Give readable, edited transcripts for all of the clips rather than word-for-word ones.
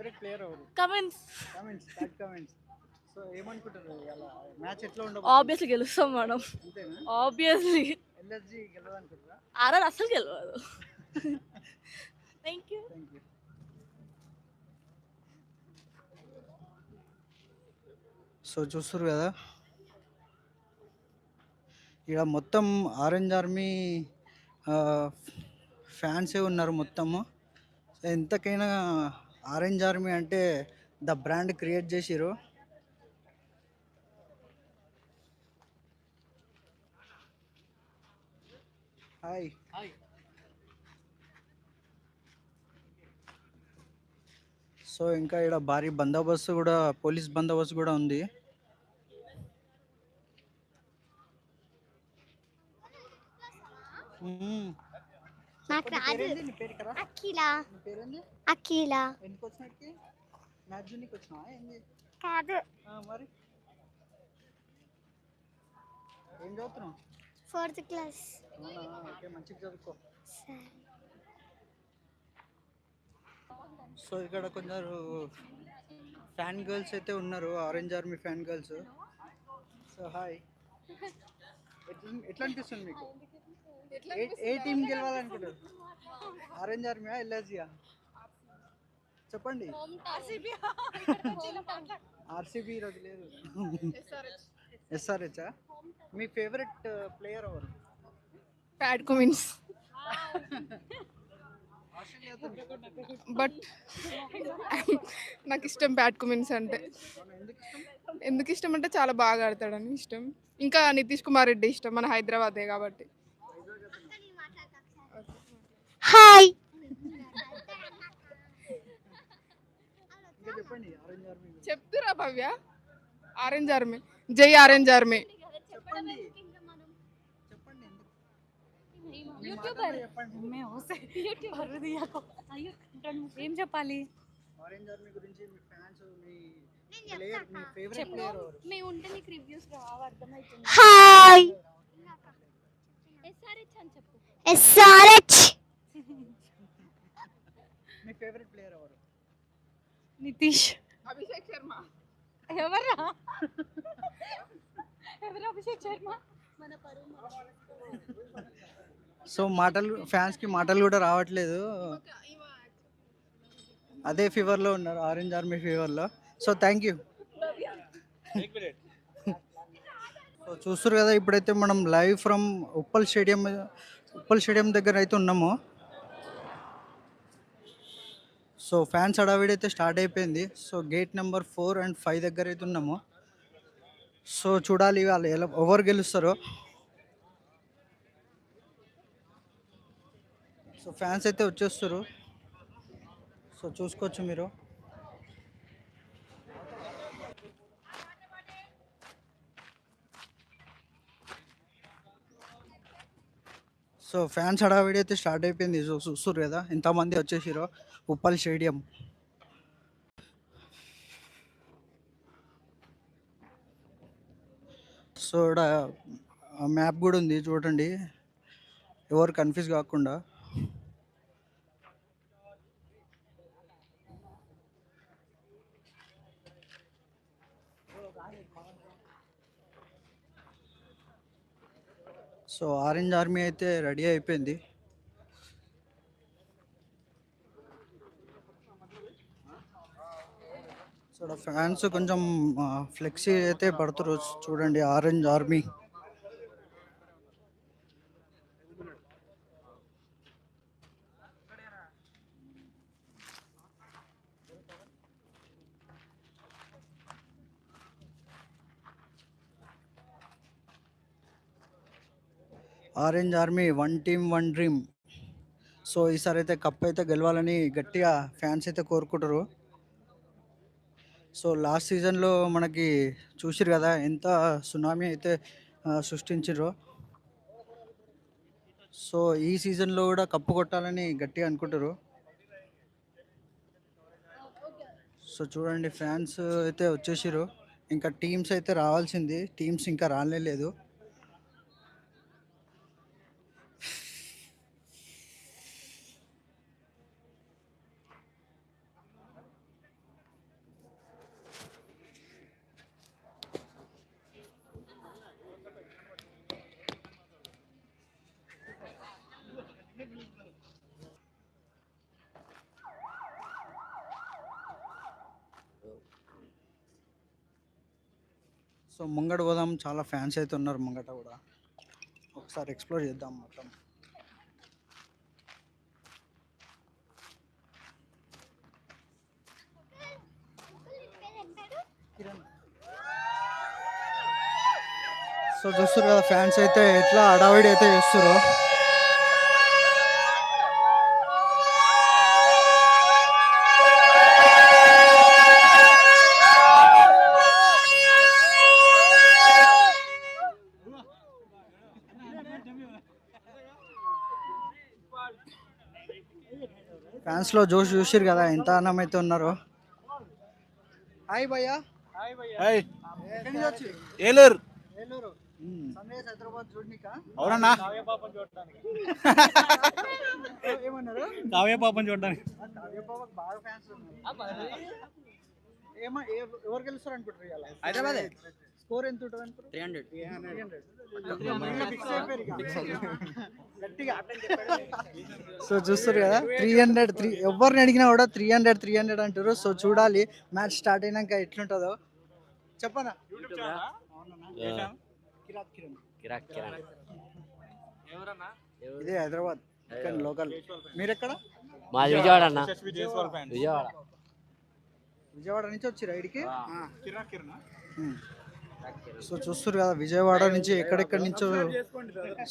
Favourite player ఎవరు? Comments comments, bad comments. So ఏమనుకుంటారు ఇలా మ్యాచ్ ఎట్లా ఉండబోతుంది? ఆబ్వియస్లీ గెలుస్తాం మేడం. అంతేనా? ఆబ్వియస్లీ ఎల్ఎస్జి గెలవనుకుంటారా? ఆర్ఆర్ అసలు గెలవదు. Thank you. Thank you. So చూస్తారు కదా, ఇక్కడ మొత్తం ఆరెంజ్ ఆర్మీ ఫ్యాన్సే ఉన్నారు మొత్తము. సో ఎంతకైనా ఆరెంజ్ ఆర్మీ అంటే ద బ్రాండ్ క్రియేట్ చేసిరు. హాయ్. సో ఇంకా ఇక్కడ భారీ బందోబస్తు కూడా, పోలీస్ బందోబస్తు కూడా ఉంది. నాకు రాదు. నీ పేరు కదా? అఖిల. నీ పేరేంది? అఖిల ఎందుకు వచ్చినట్టు మ్యాచ్ జూనికి వచ్చినావా ఏంది? కాదు, మరి ఏం చదువుతున్నావు? 4th class. అవునా? ఓకే, మంచిగా చదువుకో. సో ఇక్కడ కొందరు ఫ్యాన్ గర్ల్స్ అయితే ఉన్నారు, orange army fan girls. So hi. ఎట్లా అనిపిస్తుంది మీకు? ఏ టీం గెలవాలనుకుంటారు? ఆరెంజ్ ఆర్మీయా, ఎల్ఎస్జియా? చెప్పండి. ఆర్సీబీ ఈరోజు లేదు. ఎస్ఆర్హెచ్. మీ ఫేవరెట్ ప్లేయర్ ఎవరు? Pat Cummins. బట్ నాకు ఇష్టం ప్యాట్ కుమిన్స్ అంటే. ఎందుకు ఇష్టం అంటే చాలా బాగా ఆడతాడని ఇష్టం. ఇంకా నితీష్ కుమార్ రెడ్డి ఇష్టం, మన హైదరాబాదే కాబట్టి. హాయ్. చెప్తురా భవ్య. ఆరెంజ్ ఆర్మీ, జై ఆరెంజ్ ఆర్మీ. ఏం చెప్పాలి? ఆరెంజ్ ఆర్మీ గురించి మీ ఫ్యాన్స్, మీ ప్లేయర్, మీ ఫేవరెట్ ప్లేయర్ ఎవరు? మేము ఉంటే నీకు రివ్యూస్ రావు, అర్థమవుతుంది. హాయ్. ఎస్ఆర్హెచ్ అని చెప్పు. ఎస్ఆర్హెచ్. మీ ఫేవరెట్ ప్లేయర్ ఎవరు? నితీష్. అభిషేక్ శర్మ. ఎవరా? ఎవరు అభిషేక్ శర్మ? సో మాటలు, ఫ్యాన్స్కి మాటలు కూడా రావట్లేదు, అదే ఫీవర్లో ఉన్నారు, ఆరెంజ్ ఆర్మీ ఫీవర్లో. So thank you. సో చూస్తారు కదా, ఇప్పుడైతే మనం లైవ్ ఫ్రమ్ ఉప్పల్ స్టేడియం దగ్గర అయితే ఉన్నాము. సో ఫ్యాన్స్ హడావిడి అయితే స్టార్ట్ అయిపోయింది. సో గేట్ నెంబర్ 4 and 5 దగ్గర అయితే ఉన్నాము. సో చూడాలి వాళ్ళు ఎవరు గెలుస్తారో. సో ఫ్యాన్స్ అయితే వచ్చేస్తారు, సో చూసుకోవచ్చు మీరు. సో ఫ్యాన్స్ హడావిడి అయితే స్టార్ట్ అయిపోయింది. సో చూస్తారు కదా ఎంతమంది వచ్చేసారో ఉప్పల్ స్టేడియం. సో ఇక్కడ మ్యాప్ కూడా ఉంది చూడండి, ఎవరు కన్ఫ్యూజ్ కాకుండా. సో ఆరెంజ్ ఆర్మీ అయితే రెడీ అయిపోయింది. సో ఫ్యాన్స్ కొంచెం ఫ్లెక్సీ అయితే పడుతున్నారు చూడండి, orange army. Orange army, one team one dream. So ఈసారి అయితే కప్ అయితే గెలవాలని గట్టిగా ఫ్యాన్స్ అయితే కోరుకుంటారు. సో లాస్ట్ సీజన్లో మనకి చూసిరు కదా ఎంత సునామీ అయితే సృష్టించారో. సో ఈ సీజన్లో కూడా కప్పు కొట్టాలని గట్టిగా అనుకుంటారు. సో చూడండి ఫ్యాన్స్ అయితే వచ్చేసారు, ఇంకా టీమ్స్ అయితే రావాల్సింది, టీమ్స్ ఇంకా రాలేదు. సో ముంగట పోదాం, చాలా ఫ్యాన్స్ అయితే ఉన్నారు ముంగట కూడా. ఒకసారి ఎక్స్ప్లోర్ చేద్దాం మొత్తం. సో చూస్తారు కదా ఫ్యాన్స్ అయితే ఎట్లా హడావిడి అయితే చేస్తారు. ఫ్యాన్స్ లో జోష్ చూసిరు కదా ఎంత అన్నం అయితే ఉన్నారో. హాయ్ భయ్యా. హాయ్ ఎక్కడి నుంచి వచ్చి? ఏలూరు. ఏలూరు. సన్ రైజ్ హైదరాబాద్ చూడనికా? అవునన్నా ఏమన్నారు? కావ్య పాపం చూడడానికి. కావ్యబాబాకి బాగా ఫ్యాన్స్ ఉన్నారు. ఎవరు గెలుస్తారు అనుకుంటారు ఇవాళ? హైదరాబాదే. స్కోర్ ఎంత ఉంటుంది అనుకుంటారు? 300. సో చూస్తారు కదా 300 ఎవరిని అడిగినా కూడా 300 అంటారు. సో చూడాలి మ్యాచ్ స్టార్ట్ అయినాక ఎట్లుంటుందో. చెప్పనా? ఇదే హైదరాబాద్, ఇక్కడ లోకల్. మీరెక్కడ? మాది విజయవాడ అన్న. విజయవాడ. విజయవాడ నుంచి వచ్చి రైడ్కి. సో చూస్తారు కదా విజయవాడ నుంచి ఎక్కడెక్కడి నుంచో,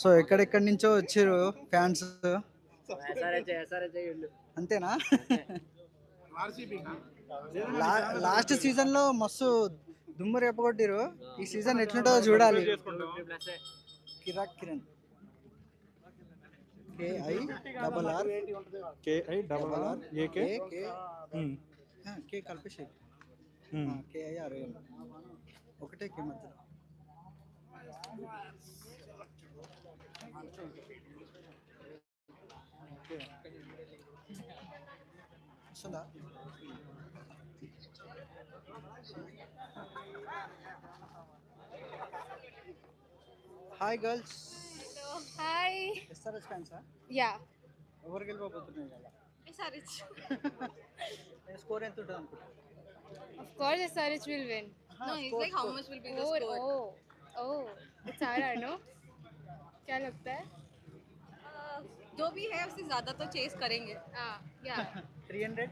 సో ఎక్కడెక్కడి నుంచో వచ్చారు ఫ్యాన్స్. అంతేనా? లాస్ట్ సీజన్ లో మస్తు దుమ్ము రేపగొట్టిరు. ఈ సీజన్ ఎట్లుంటుందో చూడాలి. కిరాక్ కిరణ్ కే కలిపేసి KIR ఒకటే కే మధ్య. వస్తుందా? Hi girls. హాయ్. SRH ఫ్యాన్సా? యా. ఎవరు గెలవబోతున్నాయి కదా? SRH. స్కోర్ ఎంత ఉంటుంది అనుకుంటా? Of course SRH will win. No, it's like how much will be the score? Oh, it's hard, no? क्या लगता है? जो भी है उससे ज्यादा तो चेस करेंगे. Yeah. 300?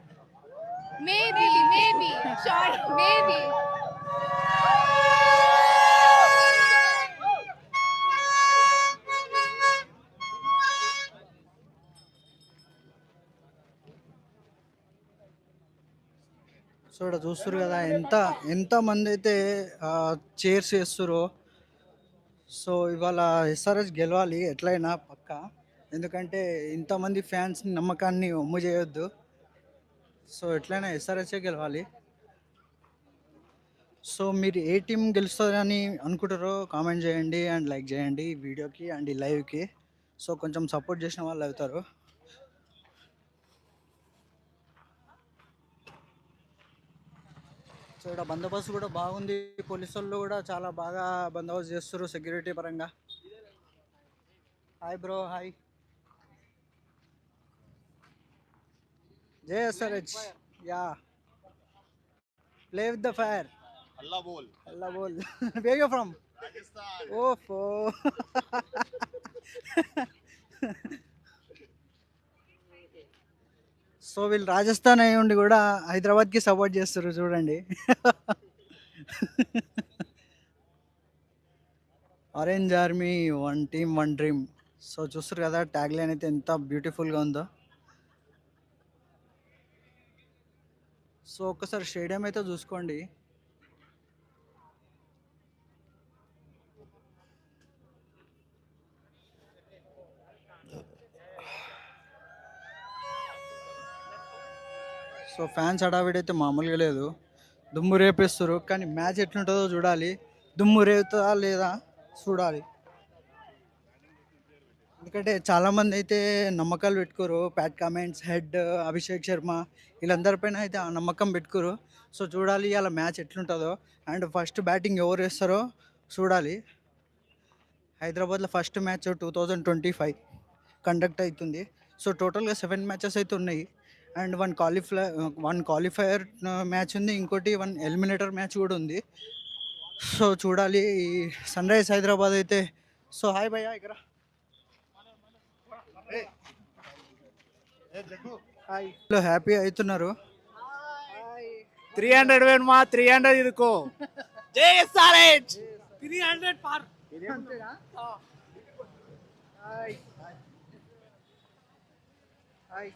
Maybe. Sure. Maybe. So ఇక్కడ చూస్తారు కదా ఎంత మంది అయితే చైర్స్ చేస్తారో. సో ఇవాళ SRH గెలవాలి ఎట్లయినా పక్కా, ఎందుకంటే ఇంతమంది ఫ్యాన్స్ నమ్మకాన్ని ఒమ్ము చేయొద్దు. సో ఎట్లయినా SRH గెలవాలి. సో మీరు ఏ టీం గెలుస్తుందని అనుకుంటారో కామెంట్ చేయండి అండ్ లైక్ చేయండి ఈ వీడియోకి అండ్ ఈ లైవ్కి. సో కొంచెం సపోర్ట్ చేసిన వాళ్ళు అవుతారు. సో ఇక్కడ బందోబస్తు కూడా బాగుంది. పోలీసు వాళ్ళు కూడా చాలా బాగా బందోబస్తు చేస్తారు సెక్యూరిటీ పరంగా. Hi bro. హాయ్. జై SRH. Yeah, play with the fire. అల్లా బోల్. Where you from? రాజస్థాన్. ఓఫో. సో వీళ్ళు రాజస్థాన్ అయి ఉండి కూడా హైదరాబాద్కి సపోర్ట్ చేస్తారు చూడండి. Orange army, one team one dream. So చూస్తారు కదా ట్యాగ్ లైన్ అయితే ఎంత బ్యూటిఫుల్గా ఉందో. సో ఒక్కసారి స్టేడియం అయితే చూసుకోండి. సో ఫ్యాన్స్ హడావిడి అయితే మామూలుగా లేదు, దుమ్ము రేపేస్తారు. కానీ మ్యాచ్ ఎట్లుంటుందో చూడాలి. దుమ్ము రేపుతుందా లేదా చూడాలి. ఎందుకంటే చాలామంది అయితే నమ్మకాలు పెట్టుకోరు. Pat Cummins, Head, Abhishek Sharma వీళ్ళందరిపైన అయితే ఆ నమ్మకం పెట్టుకోరు. సో చూడాలి అలా మ్యాచ్ ఎట్లుంటుందో. అండ్ ఫస్ట్ బ్యాటింగ్ ఎవరు వేస్తారో చూడాలి. హైదరాబాద్లో ఫస్ట్ మ్యాచ్ 2025. కండక్ట్ అవుతుంది. సో టోటల్గా 7 మ్యాచెస్ అయితే ఉన్నాయి. అండ్ వన్ క్వాలిఫైయర్ మ్యాచ్ ఉంది, ఇంకోటి 1 ఎలిమినేటర్ మ్యాచ్ కూడా ఉంది. సో చూడాలి ఈ సన్ రైజ్ హైదరాబాద్ అయితే. సో హాయ్ భయ్యా ఇక్కడ హాయ్ హ్యాపీ అవుతున్నారు. 300 వేణుమా 300 ఇరుకో జై ఎస్ఆర్హెచ్ 300 పార్ hi hi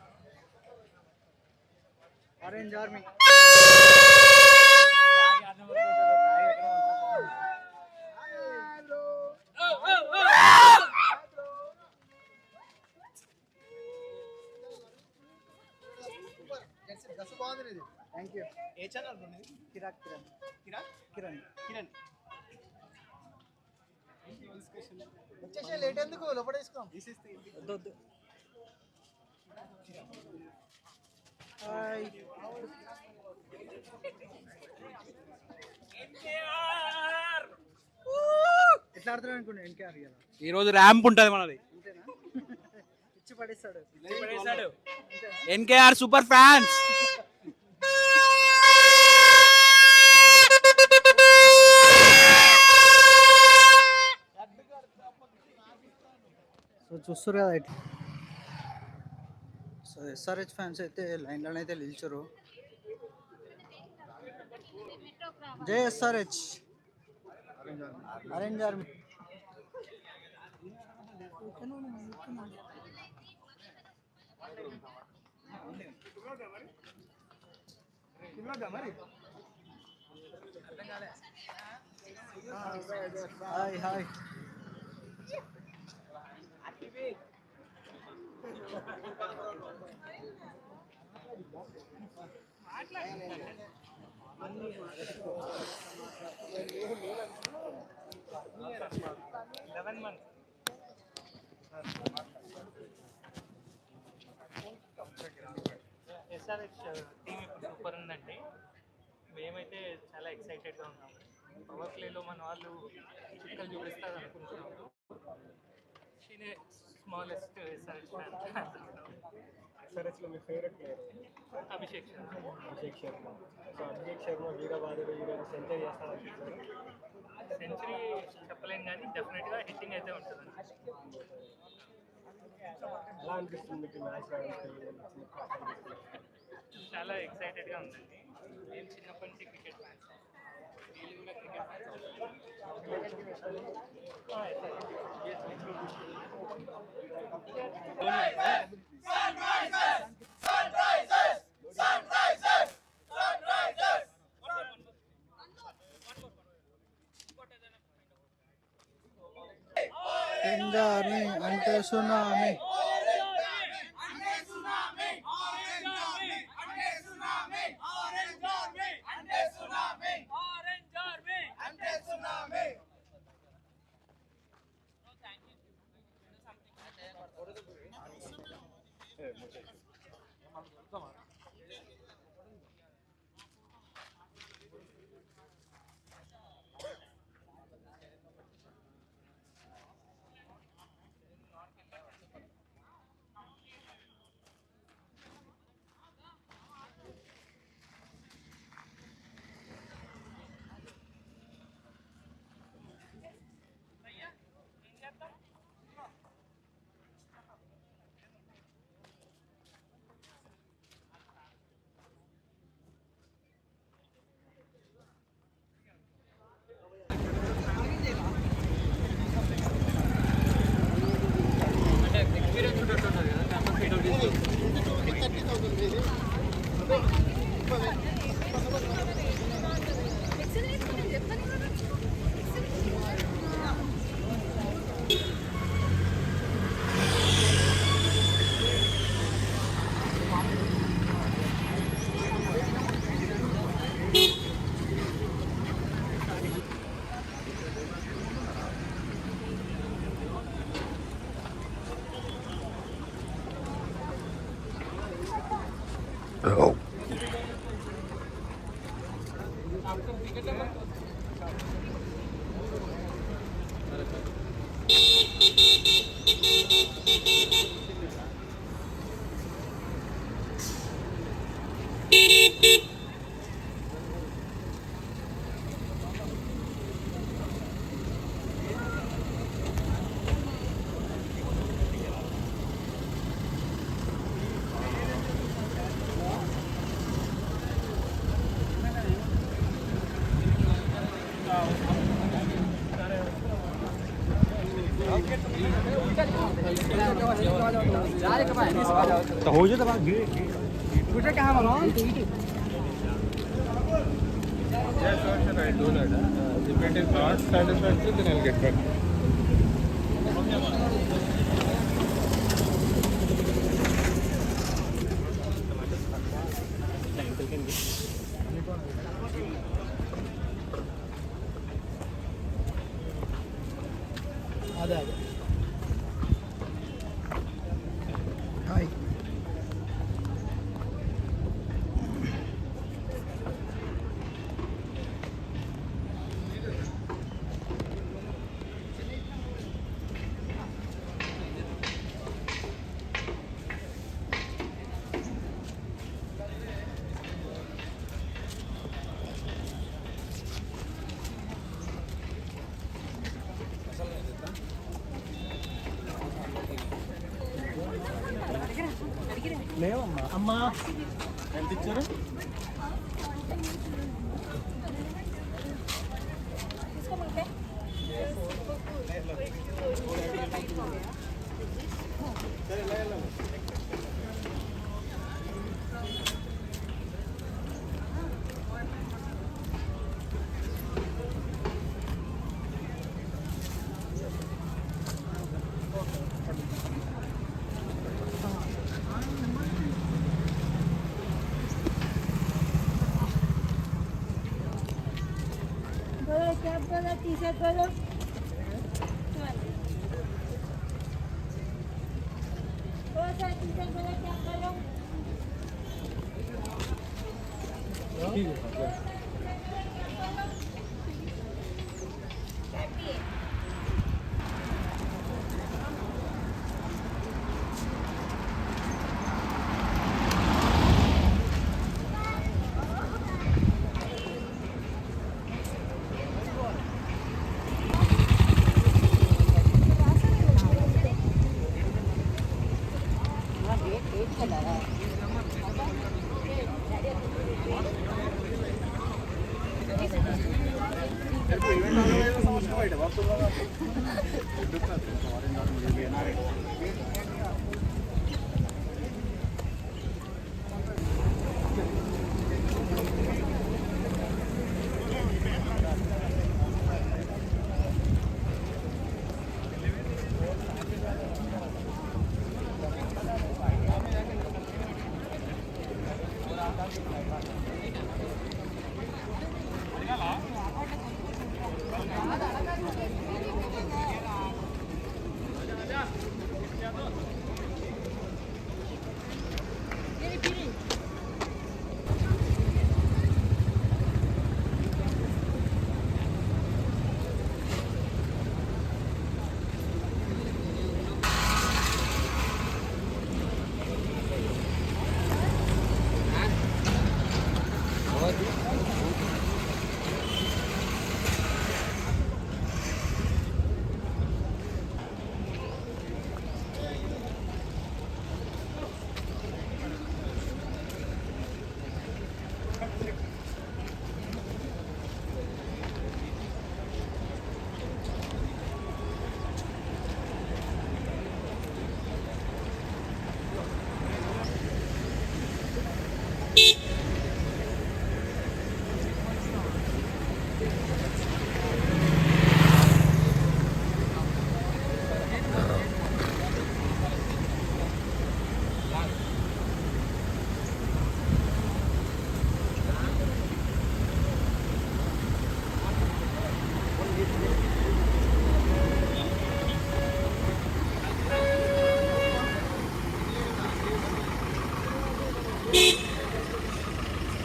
orange army thank you. ఏ ఛానల్ కిరాక్ కిరణ్ కిరణ్ కిరణ్ వచ్చేసే లేట్ ఎందుకు లోపల తీసుకో. వద్దు హాయ్ ఎట్లా ఆడుతున్నాడు అనుకోండి ఎన్కేఆర్ కదా ఈ రోజు ర్యాంప్ ఉంటది మనది. అంతేనా? ఇచ్చి పడేస్తాడు. NKR super fans. సో చూస్తారు కదా ఇట్లా. సో ఎస్ఆర్హెచ్ ఫ్యాన్స్ అయితే లైన్లోనే అయితే నిలిచారు. జై SRH orange army. Hi hi SRH team ఇప్పుడు సూపర్ ఉందండి. మేమైతే చాలా ఎక్సైటెడ్గా ఉన్నాము. పవర్ ప్లేలో మన వాళ్ళు చుక్కలు చూపిస్తారు అనుకుంటున్నాము. షీనే స్మాలెస్ట్ ఎస్ఆర్హెచ్ ఫ్యాన్. ఎస్ఆర్హెచ్లో మీ favourite player Abhishek Sharma. Abhishek Sharma. So Abhishek Sharma వీరబాదుడు ఈరోజు సెంచరీ చేస్తారనుకుంటున్నారు. సెంచరీ చెప్పలేం కానీ డెఫినెట్గా హిట్టింగ్ అయితే ఉంటుంది. ఎలా అనిపిస్తుంది మీకు మ్యాచ్ చాలా ఎక్సైటెడ్గా ఉందండి. నేను చిన్నప్పటి నుంచి క్రికెట్ ఫ్యాన్స్, వీళ్ళు కూడా క్రికెట్ ఎంజార్మీ అంటే tsunami. Yeah, sure, I'll do that. If it is not satisfactory, then I'll get back. అదే హాయ్ అమ్మా ఎంత ఇచ్చారు?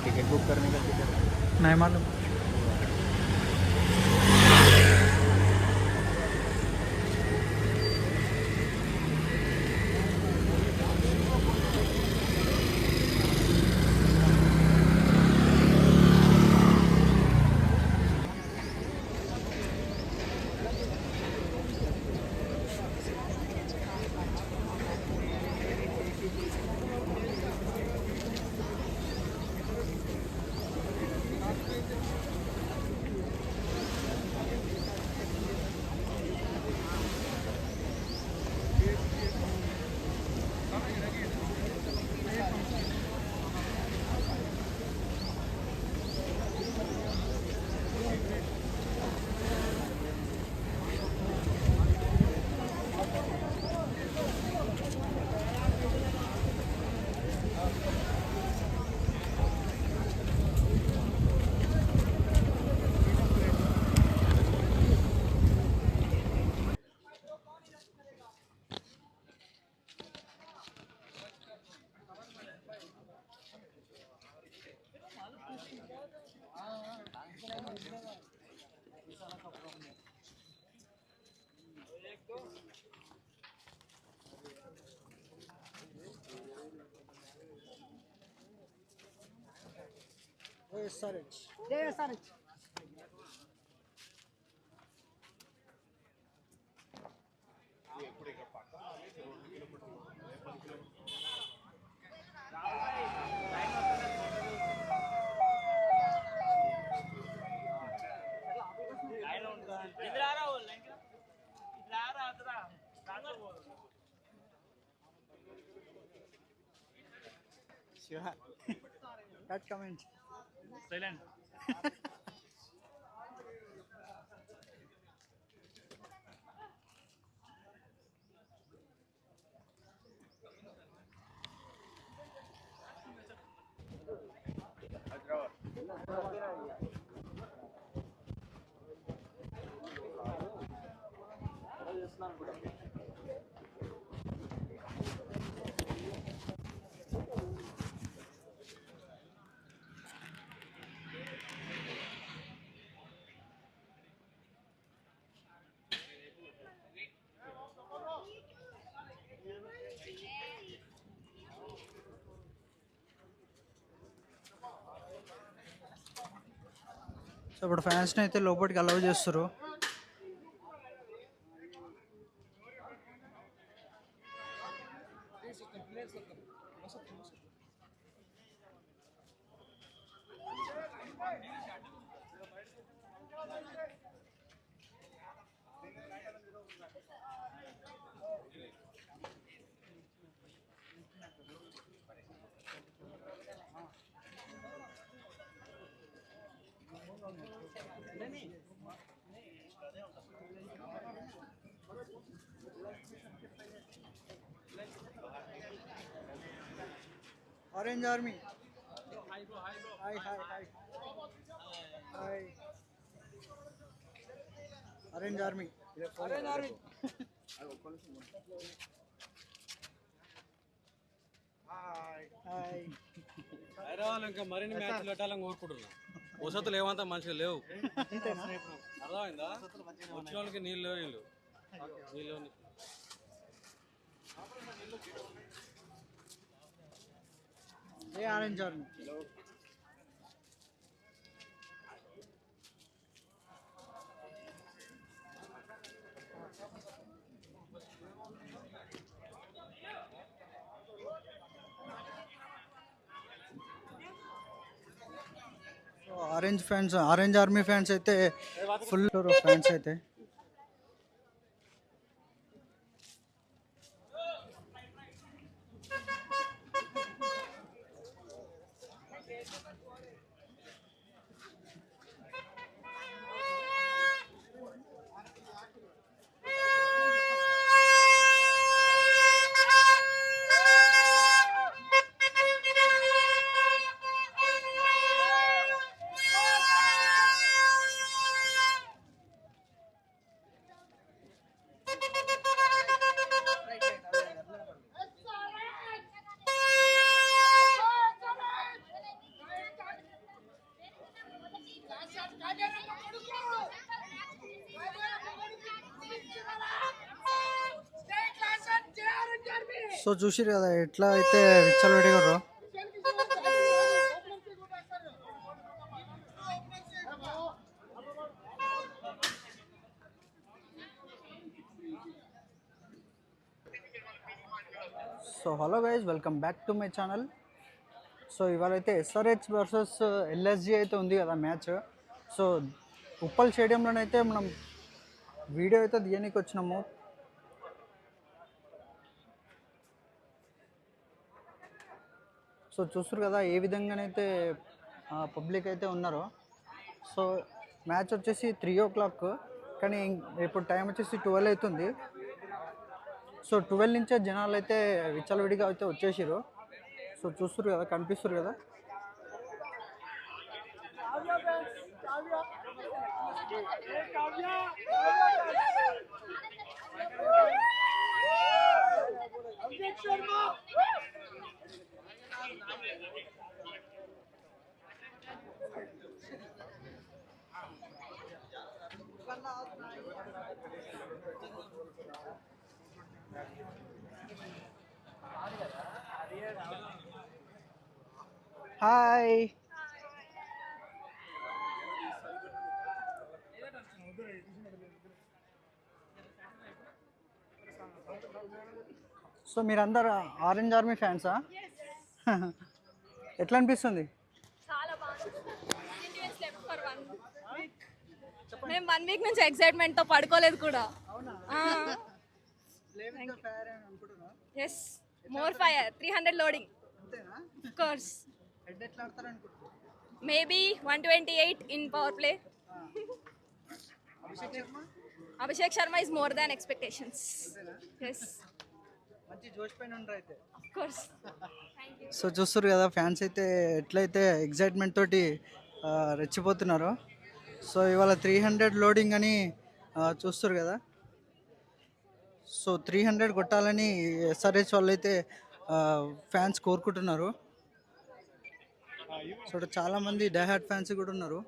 टिकट बुक करने का टिकट नहीं मालूम SRH. Shiva That comment. Silent. So ఇప్పుడు ఫ్యాన్స్ని అయితే లోపలికి అలౌ చేస్తారు. Orange Army. Hi. Hi. Orange Army. Hi. Hyderabad ఇంకా మరిన్ని మ్యాచ్లు పెట్టాలని కోరుకుంటున్నాం. వసతులు ఏమంతా మంచిగా లేవు, అర్థమైందా? వచ్చిన వాళ్ళకి నీళ్ళు నీళ్ళు. Hey, Orange Army. Orange army fans అయితే ఫుల్ ఫ్యాన్స్ అయితే. సో చూసిరు కదా ఎట్లా అయితే విచ్చలవిడిగారు. So hello guys, welcome back to my channel. So ఇవాళ అయితే ఎస్ఆర్హెచ్ వర్సెస్ ఎల్ఎస్జి అయితే ఉంది కదా మ్యాచ్. సో ఉప్పల్ స్టేడియంలోనైతే మనం వీడియో అయితే తీయనీకి వచ్చినాము. సో చూస్తారు కదా ఏ విధంగానైతే పబ్లిక్ అయితే ఉన్నారో. సో మ్యాచ్ వచ్చేసి 3 o'clock, కానీ ఇప్పుడు టైం వచ్చేసి 12 అవుతుంది. సో 12 నుంచే జనాలు అయితే విచ్చలవిడిగా అయితే వచ్చేసారు. సో చూస్తారు కదా, కనిపిస్తారు కదా. హాయ్. సో మీరందరూ ఆరెంజ్ ఆర్మీ ఫ్యాన్సా? ఎట్లా అనిపిస్తుంది? చాలా బాగుంది. మేము 1 వీక్ నుంచి ఎక్సైట్మెంట్ తో పడుకోలేదు కూడా. Yes, more fire 300 loading. Of course. Maybe 128 in power play. Abhishek Sharma is more than expectations. Yes, మంచి జోష్ పైన ఉండరు అయితే. Of course. సో చూస్తారు కదా ఫ్యాన్స్ అయితే ఎట్లయితే ఎగ్జైట్మెంట్ తోటి రెచ్చిపోతున్నారు. సో ఇవాళ 300 లోడింగ్ అని చూస్తారు కదా. సో 300 కొట్టాలని ఎస్ఆర్హెచ్ వాళ్ళు అయితే ఫ్యాన్స్ కోరుకుంటున్నారు. సో చాలామంది డైహార్డ్ ఫ్యాన్స్ కూడా ఉన్నారు.